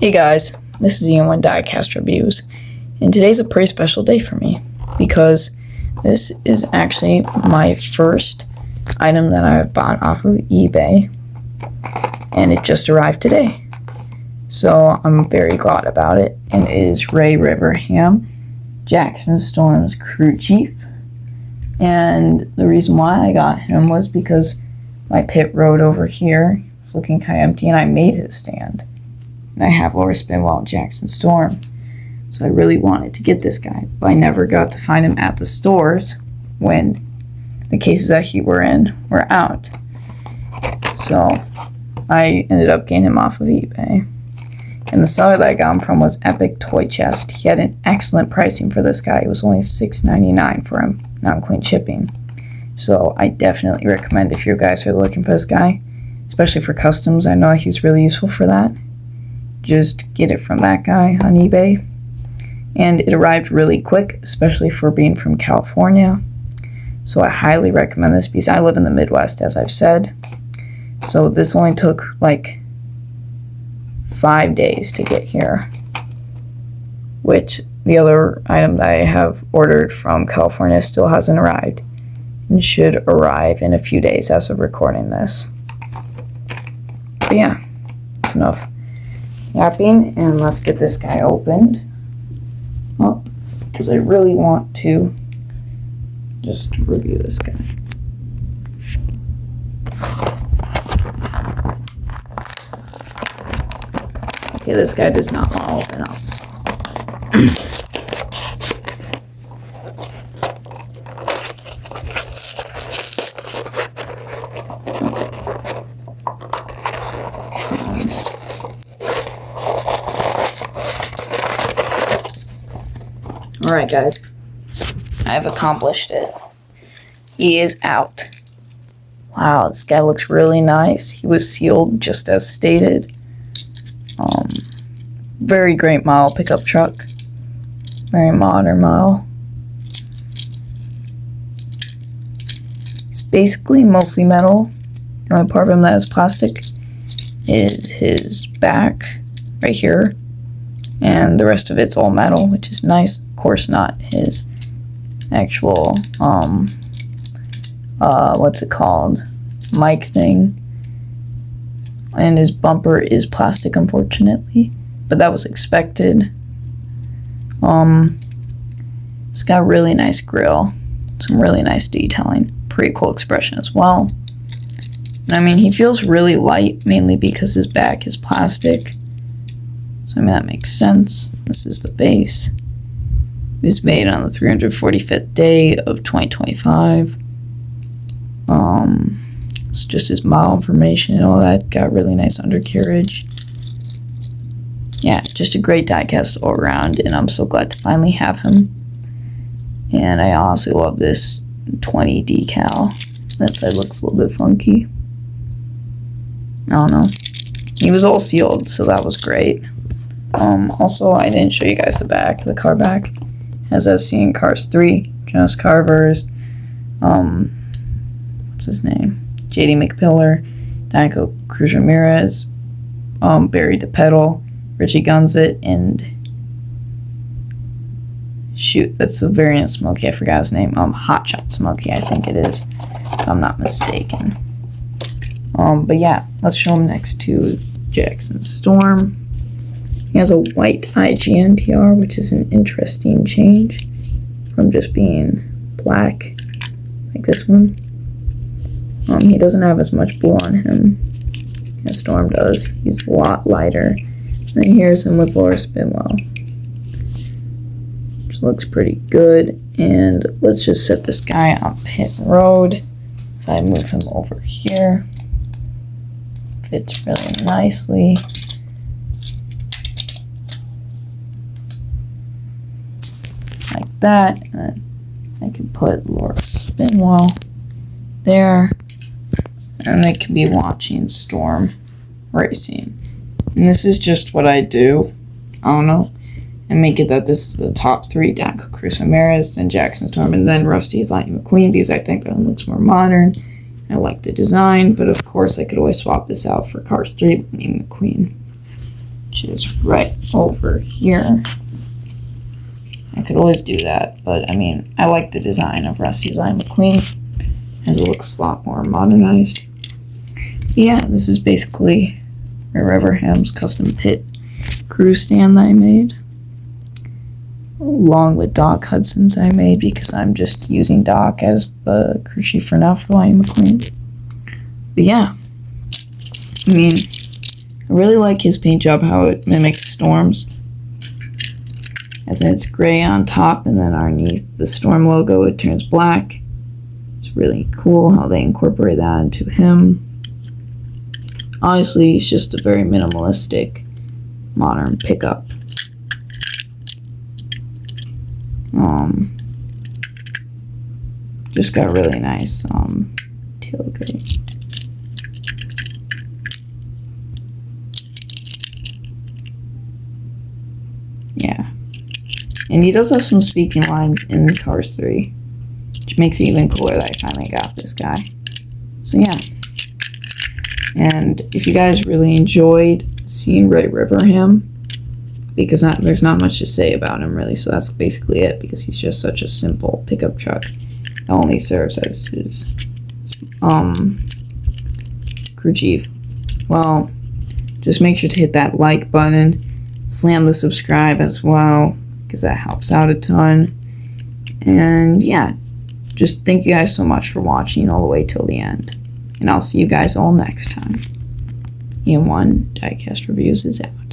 Hey guys, this is Ian with Diecast Reviews, and today's a pretty special day for me because this is actually my first item that I've bought off of eBay, and it just arrived today. So I'm very glad about it, and it is Reverham, Jackson Storm's crew chief. And the reason why I got him was because my pit road over here is looking kind of empty, and I made his stand. And I have Laura Spinwell Jackson Storm. So I really wanted to get this guy, but I never got to find him at the stores when the cases that he were in were out. So I ended up getting him off of eBay. And the seller that I got him from was Epic Toy Chest. He had an excellent pricing for this guy. It was only $6.99 for him, not including shipping. So I definitely recommend if you guys are looking for this guy, especially for customs. I know he's really useful for that. Just get it from that guy on eBay. And it arrived really quick, especially for being from California. So I highly recommend this because I live in the Midwest, as I've said. So this only took like 5 days to get here, which the other item that I have ordered from California still hasn't arrived and should arrive in a few days as of recording this. But yeah, that's enough yapping, and let's get this guy opened up because I really want to just review this guy. Okay, this guy does not want to open up. Alright guys, I have accomplished it. He is out. Wow, this guy looks really nice. He was sealed just as stated. Very great model pickup truck. Very modern model. It's basically mostly metal. The only part of him that is plastic is his back right here. And the rest of it's all metal, which is nice. Of course, not his actual, what's it called? Mic thing. And his bumper is plastic, unfortunately. But that was expected. It's got a really nice grill. Some really nice detailing. Pretty cool expression as well. I mean, he feels really light, mainly because his back is plastic. So, I mean, that makes sense. This is the base. It was made on the 345th day of 2025. It's just his model information and all that. Got really nice undercarriage. Yeah, just a great diecast all around, and I'm so glad to finally have him. And I honestly love this 20 decal. That side looks a little bit funky. I don't know. He was all sealed, so that was great. Also, I didn't show you guys the back. The car back has as seen Cars 3, Jonas Carvers, what's his name? JD McPillar, Diego Cruz Ramirez, Barry DePedal, Richie Gunzit, and shoot, that's a variant Smokey. I forgot his name. Hotshot Smokey, I think it is, if I'm not mistaken. But yeah, let's show him next to Jackson Storm. He has a white IGNTR, which is an interesting change from just being black, like this one. He doesn't have as much blue on him as Storm does. He's a lot lighter. And then here's him with Laura Spinwell, which looks pretty good. And let's just set this guy on pit road. If I move him over here, fits really nicely. Like that. And I can put Laura Spinwell there. And they can be watching Storm racing. And this is just what I do. I don't know. And make it that this is the top three: Diego Cruz Ramirez and Jackson Storm, and then Rusty's Lightning McQueen, because I think that one looks more modern. I like the design, but of course I could always swap this out for Cars 3 Lightning McQueen. which is right over here. I could always do that, but I mean, I like the design of Rusty's Lightning McQueen, as it looks a lot more modernized. Yeah, this is basically Reverham's custom pit crew stand that I made, along with Doc Hudson's I made, because I'm just using Doc as the crew chief for now for Lightning McQueen. But yeah, I mean, I really like his paint job, how it mimics storms. As in it's gray on top, and then underneath the storm logo it turns black. It's really cool how they incorporate that into him. Honestly, it's just a very minimalistic, modern pickup. Just got really nice tailgate. Yeah. And he does have some speaking lines in Cars 3, which makes it even cooler that I finally got this guy. So yeah. And if you guys really enjoyed seeing Reverham, because there's not much to say about him really, so that's basically it, because he's just such a simple pickup truck that only serves as his crew chief. Well, just make sure to hit that like button, slam the subscribe as well, because that helps out a ton. And yeah, just thank you guys so much for watching all the way till the end. And I'll see you guys all next time. IGNTR Diecast Reviews is out.